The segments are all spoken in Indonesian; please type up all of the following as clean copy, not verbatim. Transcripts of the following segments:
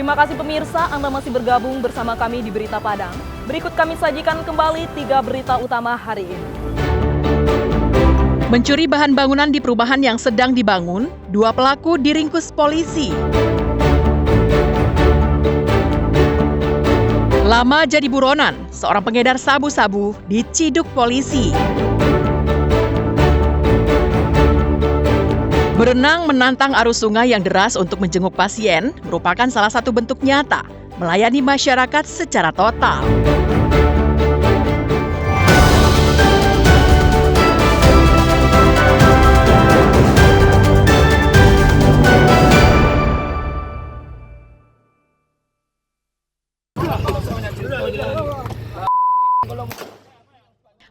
Terima kasih pemirsa, Anda masih bergabung bersama kami di Berita Padang. Berikut kami sajikan kembali 3 berita utama hari ini. Mencuri bahan bangunan di perumahan yang sedang dibangun, 2 pelaku diringkus polisi. Lama jadi buronan, seorang pengedar sabu-sabu diciduk polisi. Berenang menantang arus sungai yang deras untuk menjenguk pasien merupakan salah satu bentuk nyata melayani masyarakat secara total.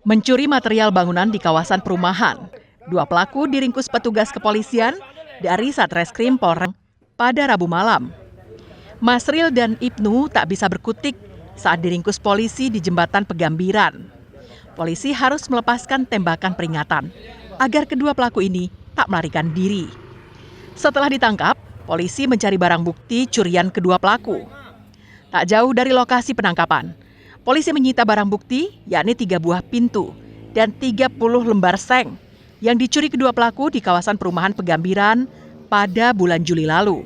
Mencuri material bangunan di kawasan perumahan. 2 pelaku diringkus petugas kepolisian dari Satreskrim Polres pada Rabu malam. Masril dan Ibnu tak bisa berkutik saat diringkus polisi di Jembatan Pegambiran. Polisi harus melepaskan tembakan peringatan agar kedua pelaku ini tak melarikan diri. Setelah ditangkap, polisi mencari barang bukti curian kedua pelaku. Tak jauh dari lokasi penangkapan, polisi menyita barang bukti yakni 3 buah pintu dan 30 lembar seng yang dicuri kedua pelaku di kawasan perumahan Pegambiran pada bulan Juli lalu.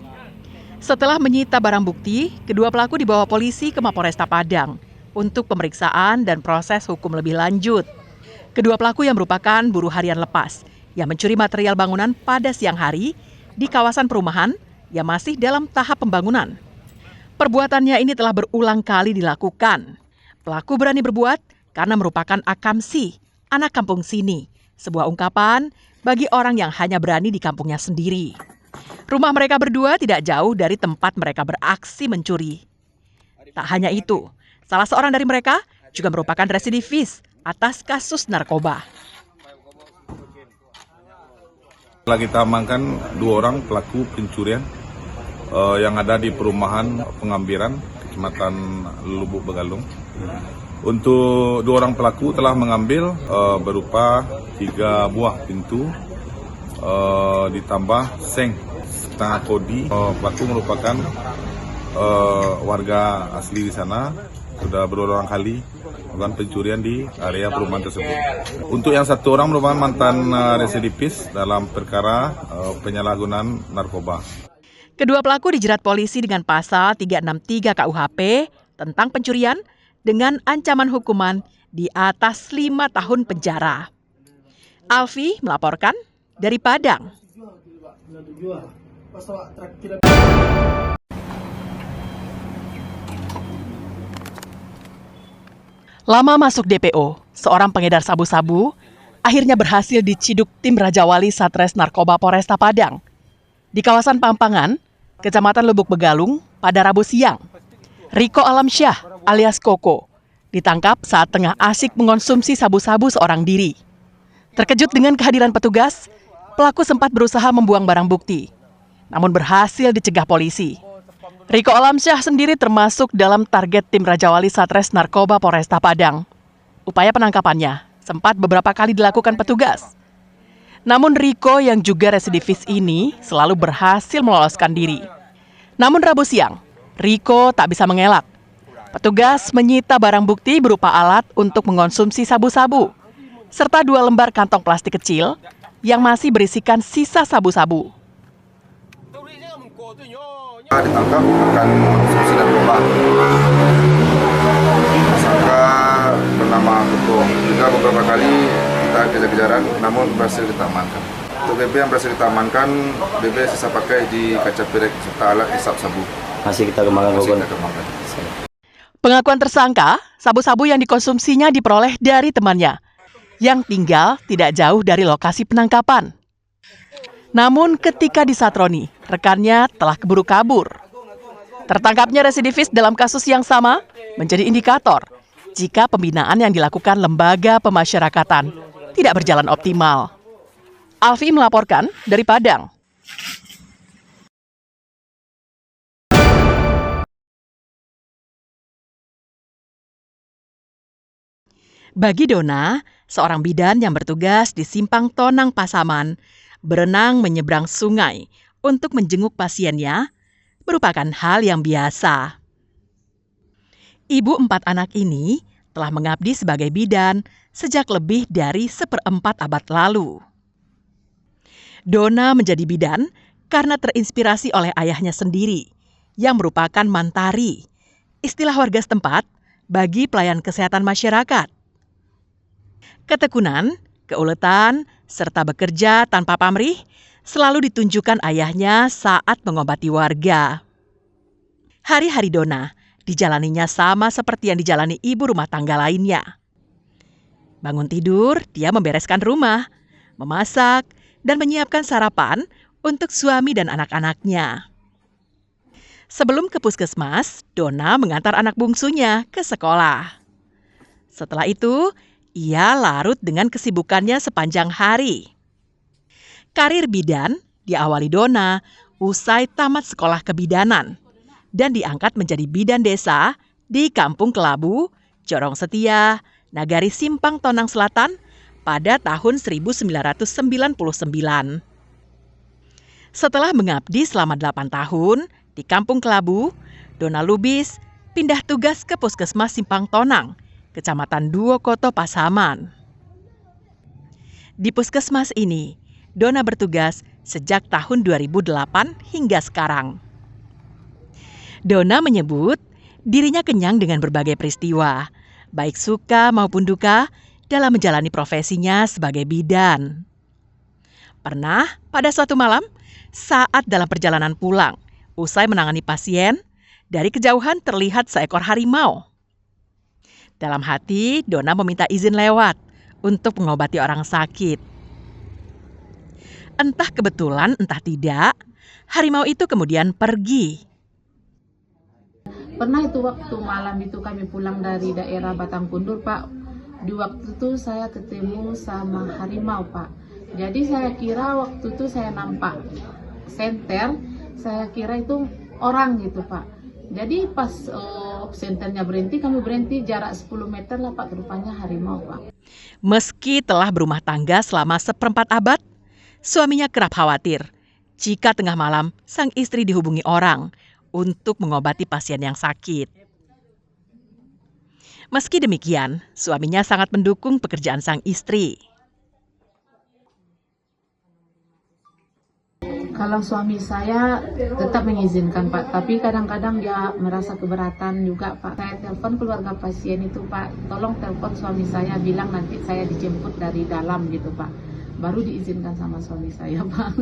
Setelah menyita barang bukti, kedua pelaku dibawa polisi ke Mapolresta Padang untuk pemeriksaan dan proses hukum lebih lanjut. Kedua pelaku yang merupakan buruh harian lepas yang mencuri material bangunan pada siang hari di kawasan perumahan yang masih dalam tahap pembangunan. Perbuatannya ini telah berulang kali dilakukan. Pelaku berani berbuat karena merupakan akamsi, anak kampung sini. Sebuah ungkapan bagi orang yang hanya berani di kampungnya sendiri. Rumah mereka berdua tidak jauh dari tempat mereka beraksi mencuri. Tak hanya itu, salah seorang dari mereka juga merupakan residivis atas kasus narkoba. Telah kita amankan 2 orang pelaku pencurian yang ada di perumahan Pengambiran, Kecamatan Lubuk Begalung. Untuk 2 orang pelaku telah mengambil berupa 3 buah pintu ditambah seng setengah kodi. Pelaku merupakan warga asli di sana, sudah berulang kali melakukan pencurian di area perumahan tersebut. Untuk yang 1 orang merupakan mantan residivis dalam perkara penyalahgunaan narkoba. Kedua pelaku dijerat polisi dengan pasal 363 KUHP tentang pencurian dengan ancaman hukuman di atas 5 tahun penjara. Alfi melaporkan dari Padang. Lama masuk DPO, seorang pengedar sabu-sabu akhirnya berhasil diciduk tim Raja Wali Satres Narkoba Polresta Padang di kawasan Pampangan, Kecamatan Lubuk Begalung pada Rabu siang. Riko Alamsyah alias Koko ditangkap saat tengah asik mengonsumsi sabu-sabu seorang diri. Terkejut dengan kehadiran petugas, pelaku sempat berusaha membuang barang bukti, namun berhasil dicegah polisi. Riko Alamsyah sendiri termasuk dalam target tim Raja Wali Satres Narkoba Polresta Padang. Upaya penangkapannya sempat beberapa kali dilakukan petugas. Namun Riko yang juga residivis ini selalu berhasil meloloskan diri. Namun Rabu siang, Riko tak bisa mengelak. Petugas menyita barang bukti berupa alat untuk mengonsumsi sabu-sabu, serta 2 lembar kantong plastik kecil yang masih berisikan sisa sabu-sabu. Ditangkap akan mengonsumsi narkoba. Tersangka bernama Koko. Juga beberapa kali kita kejar-kejaran, namun berhasil kita amankan. Untuk BB yang berhasil kita amankan, BB sisa pakai di kaca piring serta alat hisap sabu. Masih kita kembangkan. Pengakuan tersangka, sabu-sabu yang dikonsumsinya diperoleh dari temannya yang tinggal tidak jauh dari lokasi penangkapan. Namun ketika disatroni, rekannya telah keburu kabur. Tertangkapnya residivis dalam kasus yang sama menjadi indikator jika pembinaan yang dilakukan lembaga pemasyarakatan tidak berjalan optimal. Alfi melaporkan dari Padang. Bagi Dona, seorang bidan yang bertugas di Simpang Tonang Pasaman, berenang menyeberang sungai untuk menjenguk pasiennya merupakan hal yang biasa. Ibu 4 anak ini telah mengabdi sebagai bidan sejak lebih dari 1/4 abad lalu. Dona menjadi bidan karena terinspirasi oleh ayahnya sendiri yang merupakan mantari, istilah warga setempat bagi pelayan kesehatan masyarakat. Ketekunan, keuletan, serta bekerja tanpa pamrih selalu ditunjukkan ayahnya saat mengobati warga. Hari-hari Dona dijalaninya sama seperti yang dijalani ibu rumah tangga lainnya. Bangun tidur, dia membereskan rumah, memasak, dan menyiapkan sarapan untuk suami dan anak-anaknya. Sebelum ke puskesmas, Dona mengantar anak bungsunya ke sekolah. Setelah itu, ia larut dengan kesibukannya sepanjang hari. Karir bidan diawali Dona usai tamat sekolah kebidanan dan diangkat menjadi bidan desa di Kampung Kelabu, Jorong Setia, Nagari Simpang Tonang Selatan pada tahun 1999. Setelah mengabdi selama 8 tahun di Kampung Kelabu, Dona Lubis pindah tugas ke Puskesmas Simpang Tonang, Kecamatan Duokoto, Pasaman. Di puskesmas ini, Dona bertugas sejak tahun 2008 hingga sekarang. Dona menyebut dirinya kenyang dengan berbagai peristiwa, baik suka maupun duka dalam menjalani profesinya sebagai bidan. Pernah pada suatu malam, saat dalam perjalanan pulang, usai menangani pasien, dari kejauhan terlihat seekor harimau. Dalam hati, Dona meminta izin lewat untuk mengobati orang sakit. Entah kebetulan, entah tidak, harimau itu kemudian pergi. Pernah itu waktu malam itu kami pulang dari daerah Batang Kundur, Pak. Di waktu itu saya ketemu sama harimau, Pak. Jadi saya kira waktu itu saya nampak senter, saya kira itu orang gitu, Pak. Jadi pas senternya berhenti, kami berhenti jarak 10 meter lah, Pak. Rupanya harimau, Pak. Meski telah berumah tangga selama 1/4 abad, suaminya kerap khawatir jika tengah malam sang istri dihubungi orang untuk mengobati pasien yang sakit. Meski demikian, suaminya sangat mendukung pekerjaan sang istri. Kalau suami saya tetap mengizinkan, Pak, tapi kadang-kadang dia merasa keberatan juga, Pak. Saya telepon keluarga pasien itu, Pak, tolong telepon suami saya, bilang nanti saya dijemput dari dalam gitu, Pak. Baru diizinkan sama suami saya, Pak.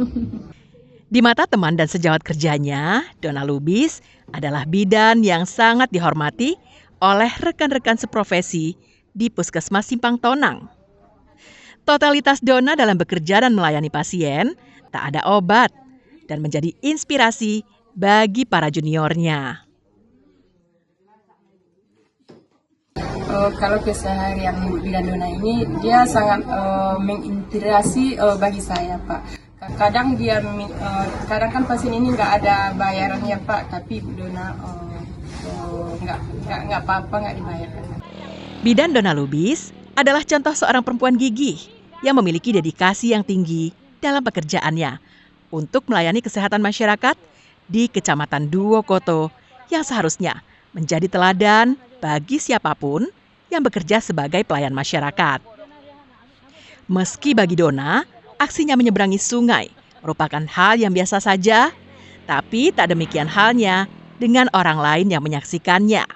Di mata teman dan sejawat kerjanya, Dona Lubis adalah bidan yang sangat dihormati oleh rekan-rekan seprofesi di Puskesmas Simpang Tonang. Totalitas Dona dalam bekerja dan melayani pasien tak ada obat dan menjadi inspirasi bagi para juniornya. Kalau keseharian bidan Dona ini, dia sangat menginspirasi bagi saya, Pak. Kadang kadang kan pasien ini nggak ada bayarannya, Pak, tapi Dona nggak apa-apa, nggak dibayarkan. Bidan Dona Lubis adalah contoh seorang perempuan gigih yang memiliki dedikasi yang tinggi dalam pekerjaannya untuk melayani kesehatan masyarakat di Kecamatan Duokoto yang seharusnya menjadi teladan bagi siapapun yang bekerja sebagai pelayan masyarakat. Meski bagi Dona, aksinya menyeberangi sungai merupakan hal yang biasa saja, tapi tak demikian halnya dengan orang lain yang menyaksikannya.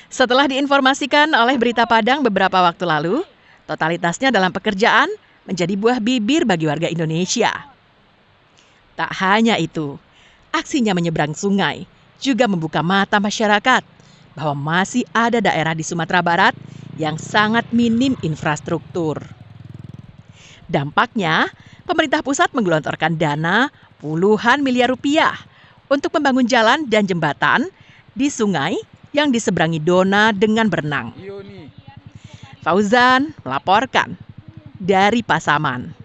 Setelah diinformasikan oleh Berita Padang beberapa waktu lalu, totalitasnya dalam pekerjaan menjadi buah bibir bagi warga Indonesia. Tak hanya itu, aksinya menyeberang sungai juga membuka mata masyarakat bahwa masih ada daerah di Sumatera Barat yang sangat minim infrastruktur. Dampaknya, pemerintah pusat menggelontorkan dana puluhan miliar rupiah untuk membangun jalan dan jembatan di sungai yang diseberangi Dona dengan berenang. Fauzan melaporkan dari Pasaman.